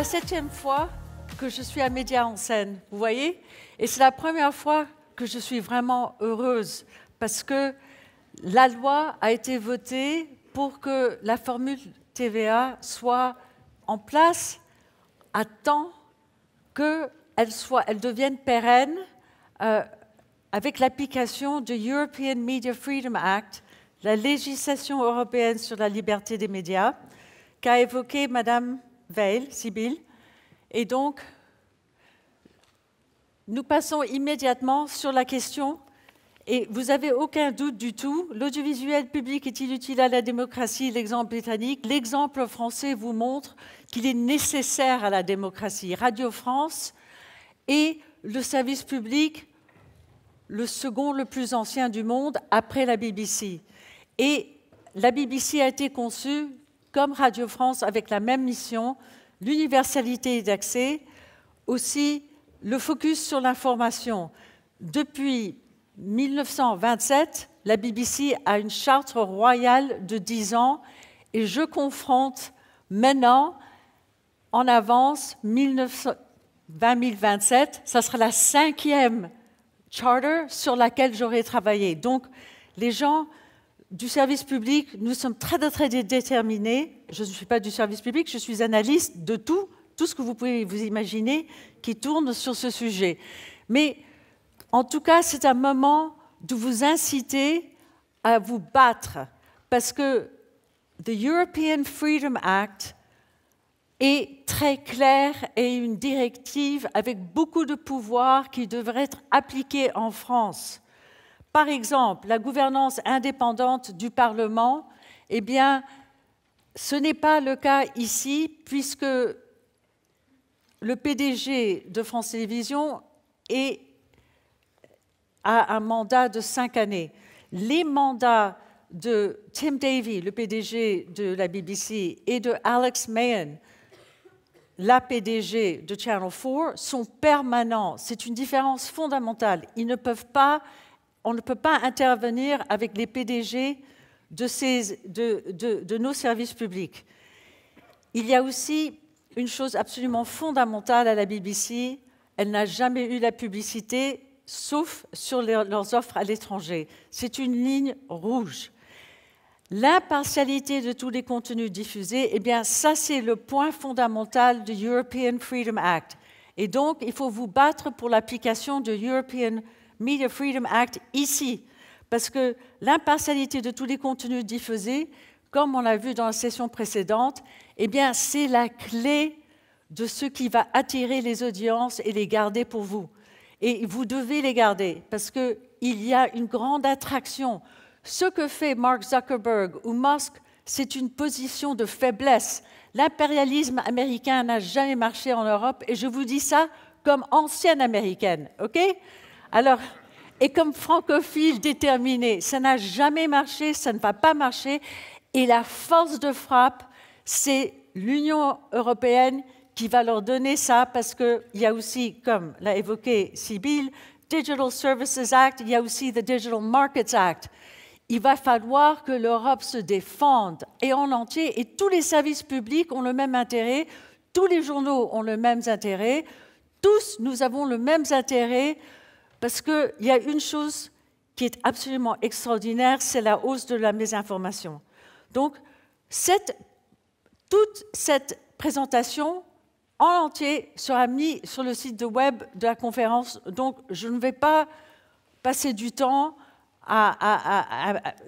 la 7e fois que je suis à Média en scène, vous voyez? Et c'est la première fois que je suis vraiment heureuse parce que la loi a été votée pour que la formule TVA soit en place à temps qu'elle devienne pérenne avec l'application du European Media Freedom Act, la législation européenne sur la liberté des médias, qu'a évoqué Madame Veil, Sibylle. Et donc, nous passons immédiatement sur la question, et vous n'avez aucun doute du tout, l'audiovisuel public est-il utile à la démocratie? L'exemple britannique, l'exemple français vous montre qu'il est nécessaire à la démocratie. Radio France est le service public le second le plus ancien du monde après la BBC. Et la BBC a été conçue comme Radio France avec la même mission, l'universalité d'accès, aussi le focus sur l'information. Depuis 1927, la BBC a une charte royale de 10 ans et je confronte maintenant, en avance, 2027, ça sera la 5e charter sur laquelle j'aurai travaillé. Donc, les gens du service public, nous sommes très, très déterminés. Je ne suis pas du service public, je suis analyste de tout ce que vous pouvez vous imaginer qui tourne sur ce sujet. Mais en tout cas, c'est un moment de vous inciter à vous battre parce que the European Freedom Act est très clair et une directive avec beaucoup de pouvoirs qui devraient être appliqués en France. Par exemple, la gouvernance indépendante du Parlement, eh bien, ce n'est pas le cas ici, puisque le PDG de France Télévisions a un mandat de 5 années. Les mandats de Tim Davie, le PDG de la BBC, et de Alex Mahan, la PDG de Channel 4, sont permanents. C'est une différence fondamentale. On ne peut pas intervenir avec les PDG de nos services publics. Il y a aussi une chose absolument fondamentale à la BBC, elle n'a jamais eu la publicité, sauf sur leurs offres à l'étranger. C'est une ligne rouge. L'impartialité de tous les contenus diffusés, eh bien, ça, c'est le point fondamental du European Freedom Act. Et donc, il faut vous battre pour l'application du European Media Freedom Act ici, parce que l'impartialité de tous les contenus diffusés, comme on l'a vu dans la session précédente, eh bien, c'est la clé de ce qui va attirer les audiences et les garder pour vous. Et vous devez les garder, parce qu'il y a une grande attraction. Ce que fait Mark Zuckerberg ou Musk, c'est une position de faiblesse. L'impérialisme américain n'a jamais marché en Europe, et je vous dis ça comme ancienne américaine, OK? Alors, et comme francophile déterminée, ça n'a jamais marché, ça ne va pas marcher, et la force de frappe, c'est l'Union européenne qui va leur donner ça, parce qu'il y a aussi, comme l'a évoqué Sibylle, Digital Services Act, il y a aussi the Digital Markets Act. Il va falloir que l'Europe se défende, et en entier, et tous les services publics ont le même intérêt, tous les journaux ont le même intérêt, tous nous avons le même intérêt, parce qu'il y a une chose qui est absolument extraordinaire, c'est la hausse de la mésinformation. Donc, toute cette présentation en entier sera mise sur le site web de la conférence. Donc, je ne vais pas passer du temps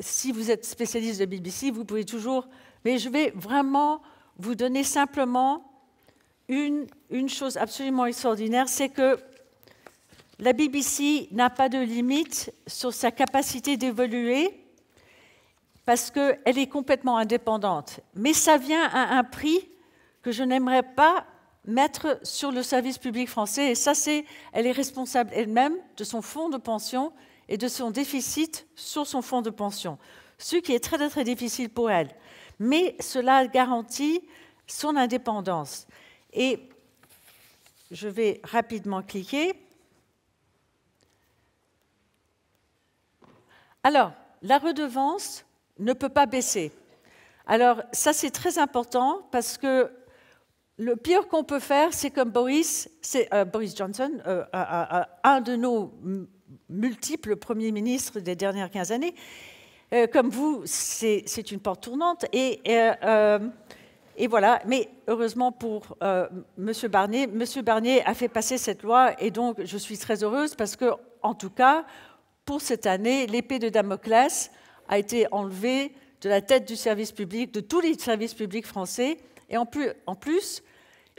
si vous êtes spécialiste de BBC, vous pouvez toujours... Mais je vais vraiment vous donner simplement une chose absolument extraordinaire, c'est que la BBC n'a pas de limite sur sa capacité d'évoluer parce qu'elle est complètement indépendante. Mais ça vient à un prix que je n'aimerais pas mettre sur le service public français. Et ça, elle est responsable elle-même de son fonds de pension et de son déficit sur son fonds de pension, ce qui est très, très difficile pour elle. Mais cela garantit son indépendance. Et je vais rapidement cliquer. Alors, la redevance ne peut pas baisser. Alors, ça, c'est très important parce que le pire qu'on peut faire, c'est comme Boris Johnson, un de nos multiples premiers ministres des dernières 15 années. Comme vous, c'est une porte tournante. Et voilà. Mais heureusement pour M. Barnier a fait passer cette loi. Et donc, je suis très heureuse parce que, en tout cas, pour cette année, l'épée de Damoclès a été enlevée de la tête du service public, de tous les services publics français. Et en plus,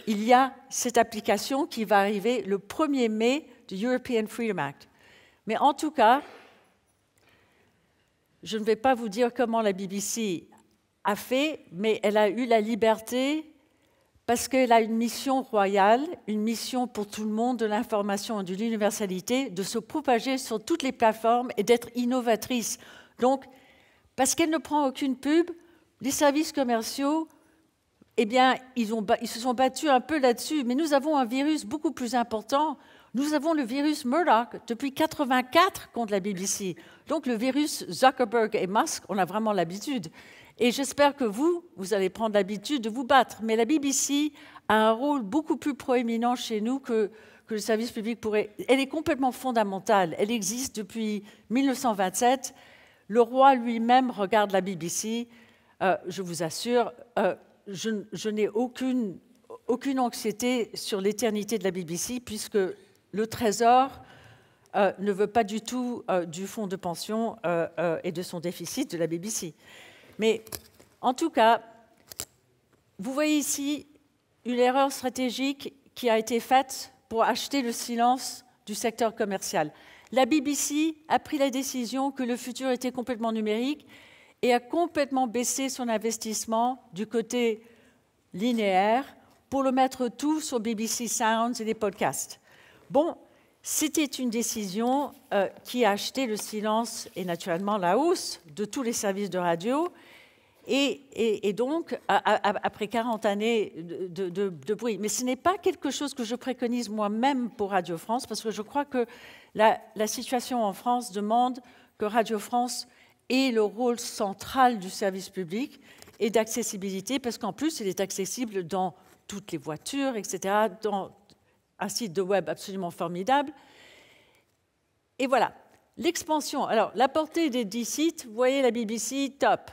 il y a cette application qui va arriver le 1er mai du European Freedom Act. Mais en tout cas, je ne vais pas vous dire comment la BBC a fait, mais elle a eu la liberté parce qu'elle a une mission royale, une mission pour tout le monde de l'information et de l'universalité, de se propager sur toutes les plateformes et d'être innovatrice. Donc, parce qu'elle ne prend aucune pub, les services commerciaux, eh bien, ils se sont battus un peu là-dessus. Mais nous avons un virus beaucoup plus important. Nous avons le virus Murdoch depuis 1984 contre la BBC. Donc, le virus Zuckerberg et Musk, on a vraiment l'habitude. Et j'espère que vous allez prendre l'habitude de vous battre. Mais la BBC a un rôle beaucoup plus proéminent chez nous que le service public pourrait. Elle est complètement fondamentale. Elle existe depuis 1927. Le roi lui-même regarde la BBC. Je vous assure, je n'ai aucune anxiété sur l'éternité de la BBC, puisque le Trésor ne veut pas du tout du fonds de pension et de son déficit de la BBC. Mais en tout cas, vous voyez ici une erreur stratégique qui a été faite pour acheter le silence du secteur commercial. La BBC a pris la décision que le futur était complètement numérique et a complètement baissé son investissement du côté linéaire pour le mettre tout sur BBC Sounds et les podcasts. Bon, c'était une décision qui a acheté le silence et naturellement la hausse de tous les services de radio. Et donc, après 40 années de bruit. Mais ce n'est pas quelque chose que je préconise moi-même pour Radio France, parce que je crois que la situation en France demande que Radio France ait le rôle central du service public et d'accessibilité, parce qu'en plus, il est accessible dans toutes les voitures, etc., dans un site de web absolument formidable. Et voilà, l'expansion. Alors, la portée des 10 sites, vous voyez la BBC, top.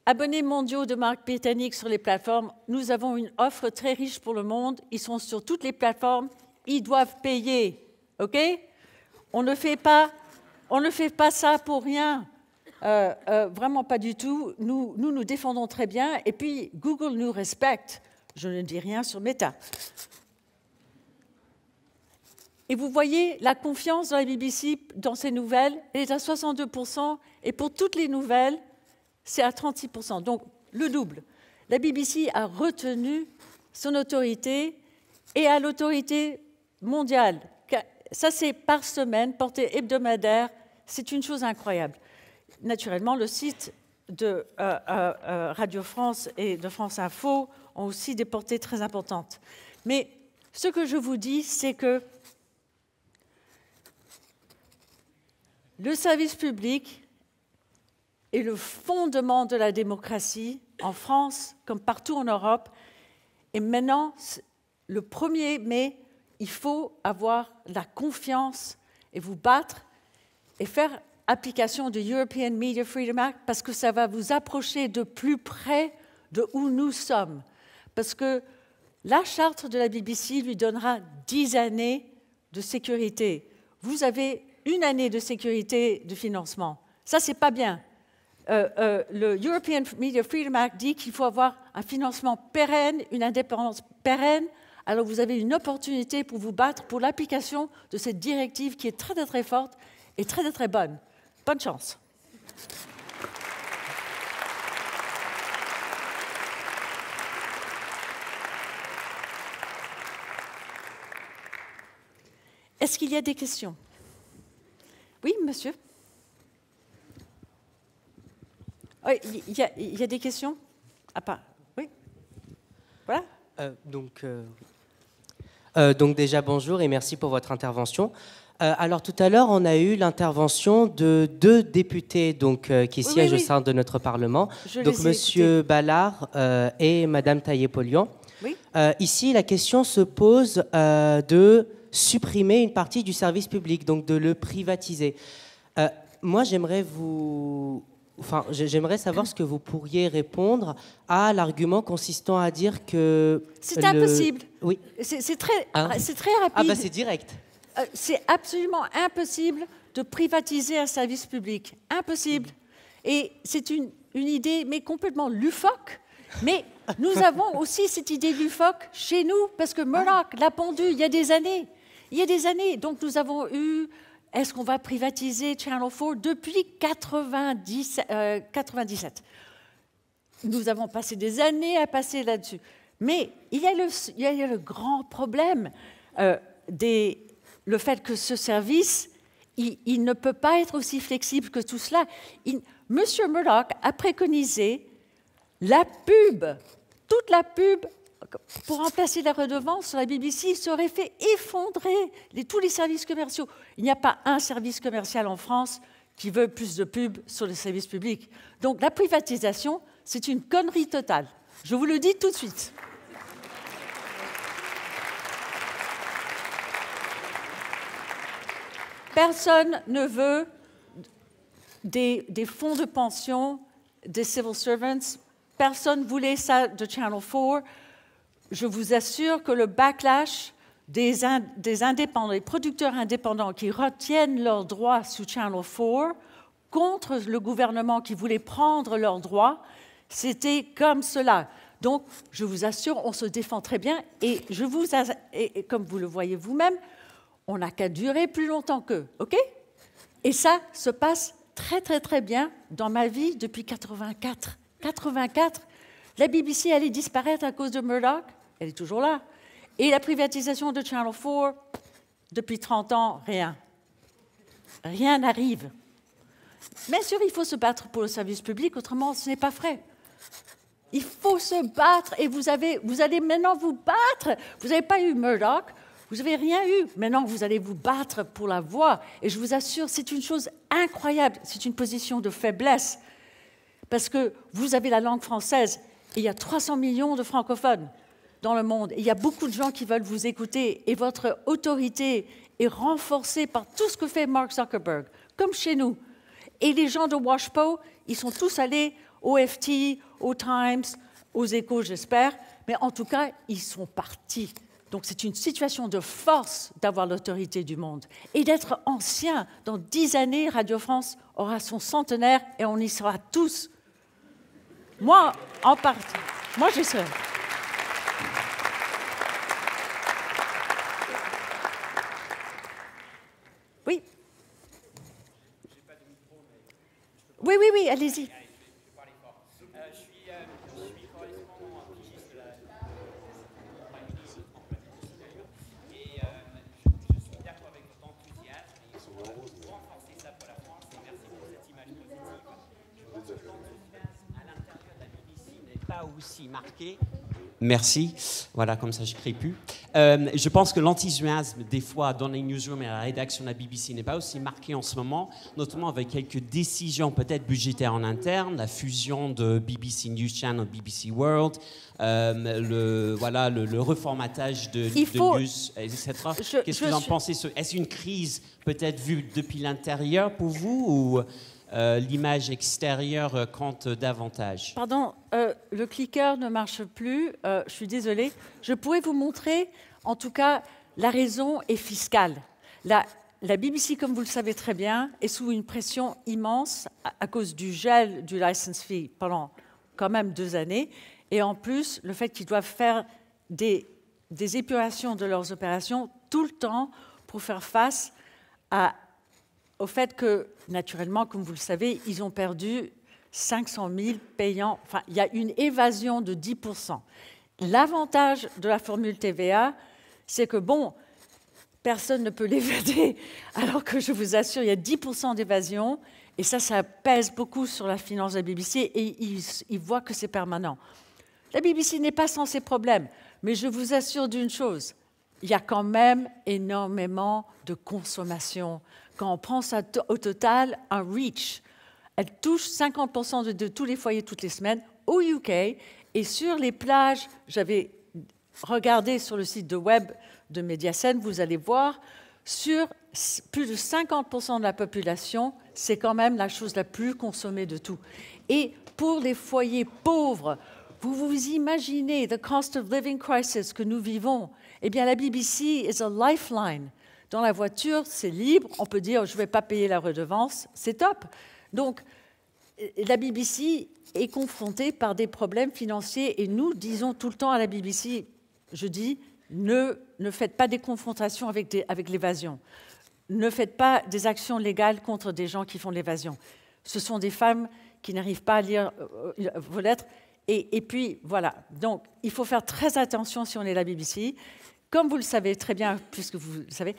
Abonnés mondiaux de marques britanniques sur les plateformes, nous avons une offre très riche pour le monde. Ils sont sur toutes les plateformes, ils doivent payer, ok? On ne fait pas ça pour rien, vraiment pas du tout. Nous défendons très bien, et puis Google nous respecte. Je ne dis rien sur Meta. Et vous voyez la confiance dans la BBC, dans ses nouvelles, elle est à 62%, et pour toutes les nouvelles, c'est à 36%, donc le double. La BBC a retenu son autorité et a l'autorité mondiale. Ça, c'est par semaine, portée hebdomadaire. C'est une chose incroyable. Naturellement, le site de Radio France et de France Info ont aussi des portées très importantes. Mais ce que je vous dis, c'est que le service public est le fondement de la démocratie en France comme partout en Europe. Et maintenant, le 1er mai, il faut avoir la confiance et vous battre et faire application du European Media Freedom Act parce que ça va vous approcher de plus près de où nous sommes. Parce que la charte de la BBC lui donnera 10 années de sécurité. Vous avez 1 année de sécurité de financement. Ça, c'est pas bien. Le European Media Freedom Act dit qu'il faut avoir un financement pérenne, une indépendance pérenne. Alors vous avez une opportunité pour vous battre pour l'application de cette directive qui est très, très, très forte et très, très, très bonne. Bonne chance. Est-ce qu'il y a des questions? Oui, monsieur? Il y a des questions? Oui. Voilà. Donc déjà, bonjour et merci pour votre intervention. Alors tout à l'heure, on a eu l'intervention de 2 députés donc, qui siègent au sein de notre Parlement, donc Monsieur Ballard et Madame Taillé-Polian. Oui. Ici, la question se pose de supprimer une partie du service public, donc de le privatiser. Moi, j'aimerais savoir ce que vous pourriez répondre à l'argument consistant à dire que... C'est impossible. Oui. C'est très rapide. Ah bah c'est direct. C'est absolument impossible de privatiser un service public. Impossible. Et c'est une idée, mais complètement loufoque. Mais nous avons aussi cette idée loufoque chez nous, parce que Murdoch l'a pondue il y a des années. Il y a des années. Donc nous avons eu... Est-ce qu'on va privatiser Channel 4 depuis 97? Nous avons passé des années à passer là-dessus. Mais il y a le grand problème le fait que ce service, il ne peut pas être aussi flexible que tout cela. Monsieur Murdoch a préconisé la pub, toute la pub, pour remplacer la redevance sur la BBC, serait fait effondrer tous les services commerciaux. Il n'y a pas un service commercial en France qui veut plus de pub sur les services publics. Donc la privatisation, c'est une connerie totale. Je vous le dis tout de suite. Personne ne veut des fonds de pension des civil servants. Personne ne voulait ça de Channel 4. Je vous assure que le backlash des indépendants, des producteurs indépendants qui retiennent leurs droits sous Channel 4 contre le gouvernement qui voulait prendre leurs droits, c'était comme cela. Donc, je vous assure, on se défend très bien. Et comme vous le voyez vous-même, on n'a qu'à durer plus longtemps qu'eux, OK? Et ça se passe très, très, très bien dans ma vie depuis 84. 84, la BBC allait disparaître à cause de Murdoch. Elle est toujours là. Et la privatisation de Channel 4, depuis 30 ans, rien. Rien n'arrive. Bien sûr, il faut se battre pour le service public, autrement, ce n'est pas vrai. Il faut se battre et vous allez maintenant vous battre. Vous n'avez pas eu Murdoch, vous n'avez rien eu. Maintenant, vous allez vous battre pour la voix. Et je vous assure, c'est une chose incroyable. C'est une position de faiblesse. Parce que vous avez la langue française et il y a 300 millions de francophones dans le monde. Et il y a beaucoup de gens qui veulent vous écouter. Et votre autorité est renforcée par tout ce que fait Mark Zuckerberg, comme chez nous. Et les gens de WashPo, ils sont tous allés au FT, au Times, aux Échos, j'espère. Mais en tout cas, ils sont partis. Donc c'est une situation de force d'avoir l'autorité du monde. Et d'être ancien, dans 10 années, Radio France aura son centenaire et on y sera tous. Moi, en partie. Moi, j'y serai. Oui. Oui, allez-y. Aussi marqué. Merci. Voilà, comme ça, je ne crie plus. Je pense que l'enthousiasme, des fois, dans les newsrooms et à la rédaction de la BBC n'est pas aussi marqué en ce moment, notamment avec quelques décisions peut-être budgétaires en interne, la fusion de BBC News Channel, BBC World, le reformatage de news, etc. Qu'est-ce que vous en pensez? Est-ce une crise peut-être vue depuis l'intérieur pour vous ou l'image extérieure compte davantage? Pardon, le clicker ne marche plus. Je suis désolée. Je pourrais vous montrer, en tout cas, la raison est fiscale. La BBC, comme vous le savez très bien, est sous une pression immense à cause du gel du license fee pendant quand même 2 années. Et en plus, le fait qu'ils doivent faire des épurations de leurs opérations tout le temps pour faire face au fait que, naturellement, comme vous le savez, ils ont perdu 500 000 payants. Enfin, il y a une évasion de 10%. L'avantage de la formule TVA, c'est que, bon, personne ne peut l'évader, alors que je vous assure, il y a 10% d'évasion, et ça pèse beaucoup sur la finance de la BBC, et ils voient que c'est permanent. La BBC n'est pas sans ces problèmes, mais je vous assure d'une chose, il y a quand même énormément de consommation. Quand on prend ça au total, un Reach, elle touche 50% de tous les foyers toutes les semaines au UK. Et sur les plages, j'avais regardé sur le site de web de Mediacent, vous allez voir, sur plus de 50% de la population, c'est quand même la chose la plus consommée de tout. Et pour les foyers pauvres, vous vous imaginez the cost of living crisis que nous vivons. Eh bien, la BBC is a lifeline. Dans la voiture, c'est libre. On peut dire, je ne vais pas payer la redevance. C'est top. Donc, la BBC est confrontée par des problèmes financiers. Et nous disons tout le temps à la BBC, je dis, ne faites pas des confrontations avec l'évasion. Ne faites pas des actions légales contre des gens qui font de l'évasion. Ce sont des femmes qui n'arrivent pas à lire vos lettres. Et puis, voilà. Donc, il faut faire très attention si on est la BBC. Comme vous le savez très bien, puisque vous le savez,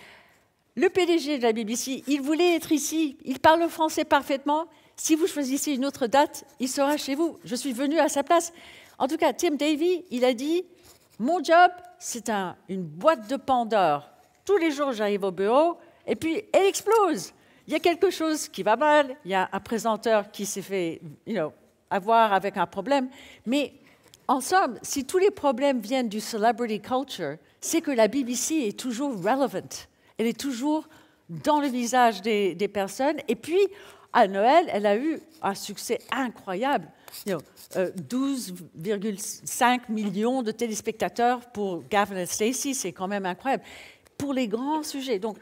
le PDG de la BBC, il voulait être ici. Il parle français parfaitement. Si vous choisissez une autre date, il sera chez vous. Je suis venue à sa place. En tout cas, Tim Davie, il a dit, mon job, c'est une boîte de Pandore. Tous les jours, j'arrive au bureau, et puis elle explose. Il y a quelque chose qui va mal. Il y a un présentateur qui s'est fait, avoir avec un problème. Mais en somme, si tous les problèmes viennent du celebrity culture, c'est que la BBC est toujours relevant. Elle est toujours dans le visage des personnes. Et puis, à Noël, elle a eu un succès incroyable. 12,5 millions de téléspectateurs pour Gavin et Stacey, c'est quand même incroyable. Pour les grands sujets. Donc,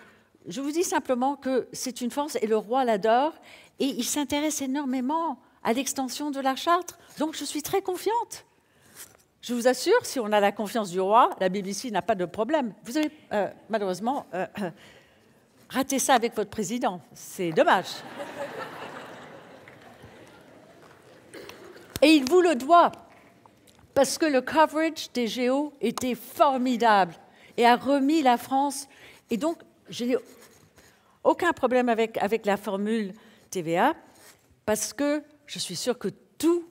je vous dis simplement que c'est une force et le roi l'adore. Et il s'intéresse énormément à l'extension de la charte. Donc, je suis très confiante. Je vous assure, si on a la confiance du roi, la BBC n'a pas de problème. Vous avez malheureusement raté ça avec votre président. C'est dommage. Et il vous le doit, parce que le coverage des JO était formidable et a remis la France. Et donc, je n'ai aucun problème avec la formule TVA, parce que je suis sûre que tous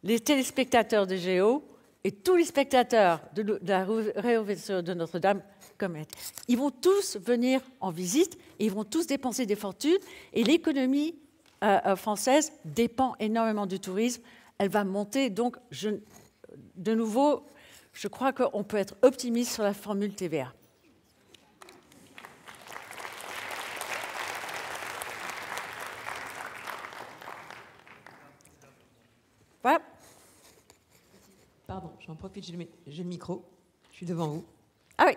les téléspectateurs des JO et tous les spectateurs de la réouverture de Notre-Dame, ils vont tous venir en visite et ils vont tous dépenser des fortunes. Et l'économie française dépend énormément du tourisme. Elle va monter. Donc, de nouveau, je crois qu'on peut être optimiste sur la formule TVA. Voilà. Pardon, j'en profite, j'ai le micro. Je suis devant vous. Ah oui.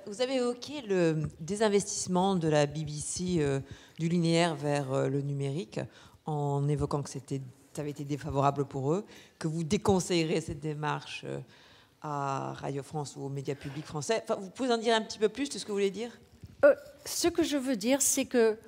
Vous avez évoqué le désinvestissement de la BBC du linéaire vers le numérique en évoquant que ça avait été défavorable pour eux, que vous déconseillerez cette démarche à Radio France ou aux médias publics français. Enfin, vous pouvez en dire un petit peu plus de ce que vous voulez dire ? Ce que je veux dire, c'est que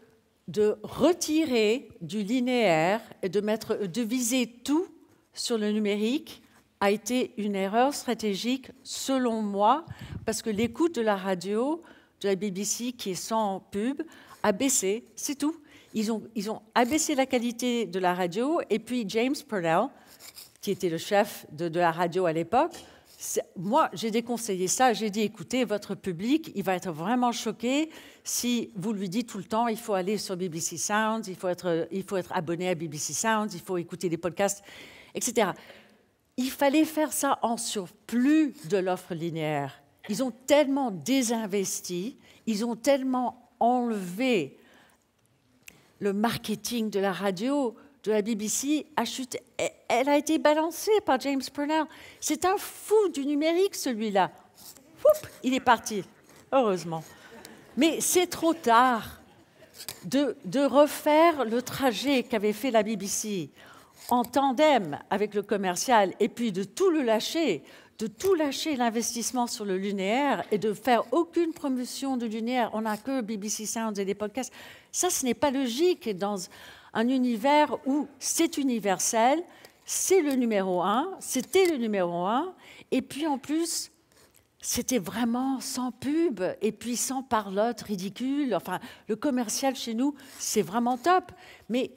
de retirer du linéaire et de viser tout sur le numérique a été une erreur stratégique, selon moi, parce que l'écoute de la radio, de la BBC, qui est sans pub, a baissé, c'est tout. Ils ont abaissé la qualité de la radio, et puis James Purnell, qui était le chef de la radio à l'époque, moi, j'ai déconseillé ça. J'ai dit, écoutez, votre public, il va être vraiment choqué si vous lui dites tout le temps, il faut aller sur BBC Sounds, il faut être abonné à BBC Sounds, il faut écouter des podcasts, etc. Il fallait faire ça en surplus de l'offre linéaire. Ils ont tellement désinvesti, ils ont tellement enlevé le marketing de la radio, de la BBC, a chuté. Elle a été balancée par James Purnell. C'est un fou du numérique, celui-là. Il est parti, heureusement. Mais c'est trop tard de refaire le trajet qu'avait fait la BBC en tandem avec le commercial, et puis de tout lâcher l'investissement sur le linéaire et de faire aucune promotion de linéaire. On n'a que BBC Sounds et des podcasts. Ça, ce n'est pas logique dans un univers où c'est universel, c'est le numéro un, c'était le numéro un, et puis en plus, c'était vraiment sans pub, et puis sans parlotte ridicule. Enfin, le commercial chez nous, c'est vraiment top, mais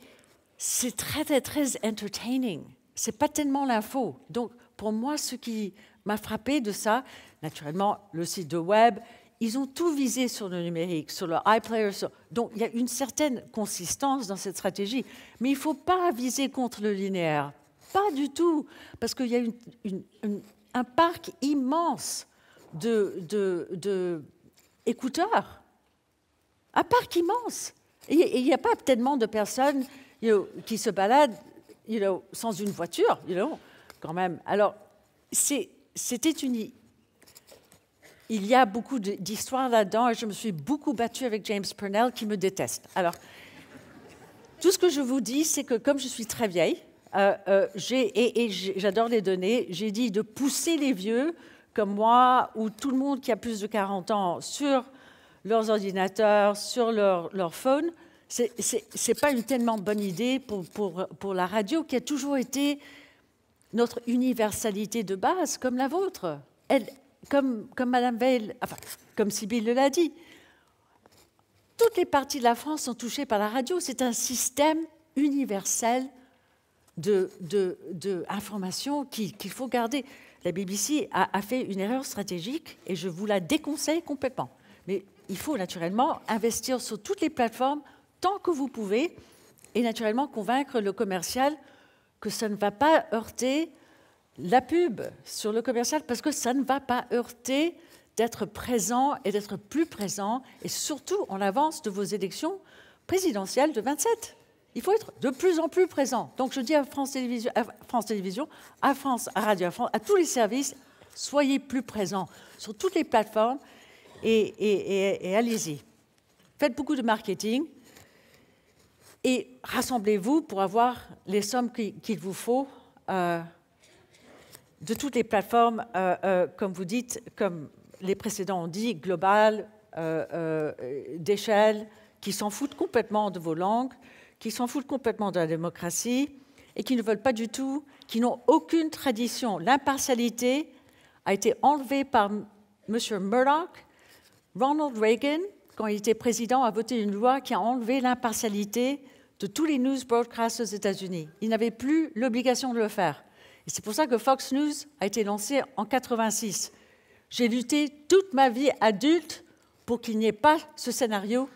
c'est très, très, très entertaining. C'est pas tellement l'info. Donc, pour moi, ce qui m'a frappé de ça, naturellement, le site de web. Ils ont tout visé sur le numérique, sur le iPlayer. Donc, il y a une certaine consistance dans cette stratégie. Mais il ne faut pas viser contre le linéaire. Pas du tout. Parce qu'il y a un parc immense d'écouteurs. Un parc immense. Et il n'y a pas tellement de personnes qui se baladent sans une voiture, quand même. Alors, c'était une... Il y a beaucoup d'histoires là-dedans et je me suis beaucoup battue avec James Purnell qui me déteste. Alors, tout ce que je vous dis, c'est que comme je suis très vieille, j'adore les données, j'ai dit de pousser les vieux comme moi ou tout le monde qui a plus de 40 ans sur leurs ordinateurs, sur leur phone. C'est pas une tellement bonne idée pour la radio qui a toujours été notre universalité de base, comme la vôtre. Comme Mme Veil, enfin, comme Sybille l'a dit, toutes les parties de la France sont touchées par la radio. C'est un système universel d'information qu'il faut garder. La BBC a fait une erreur stratégique et je vous la déconseille complètement. Mais il faut naturellement investir sur toutes les plateformes tant que vous pouvez et naturellement convaincre le commercial que ça ne va pas heurter la pub sur le commercial parce que ça ne va pas heurter d'être présent et d'être plus présent et surtout en avance de vos élections présidentielles de 27. Il faut être de plus en plus présent. Donc je dis à France Télévisions, à France, à Radio France, à tous les services, soyez plus présents sur toutes les plateformes et allez-y. Faites beaucoup de marketing et rassemblez-vous pour avoir les sommes qu'il vous faut de toutes les plateformes, comme vous dites, comme les précédents ont dit, globales, d'échelle, qui s'en foutent complètement de vos langues, qui s'en foutent complètement de la démocratie et qui ne veulent pas du tout, qui n'ont aucune tradition. L'impartialité a été enlevée par M. Murdoch. Ronald Reagan, quand il était président, a voté une loi qui a enlevé l'impartialité de tous les news broadcasts aux États-Unis. Il n'avait plus l'obligation de le faire. Et c'est pour ça que Fox News a été lancé en 1986. J'ai lutté toute ma vie adulte pour qu'il n'y ait pas ce scénario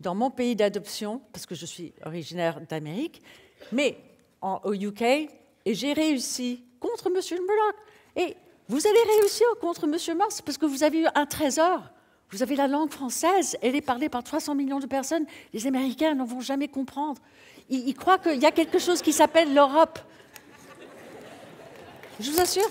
dans mon pays d'adoption, parce que je suis originaire d'Amérique, mais au UK, et j'ai réussi contre M. Murdoch. Et vous allez réussir contre M. Morse, parce que vous avez eu un trésor. Vous avez la langue française, elle est parlée par 300 millions de personnes. Les Américains n'en vont jamais comprendre. Ils croient qu'il y a quelque chose qui s'appelle l'Europe. Je vous assure.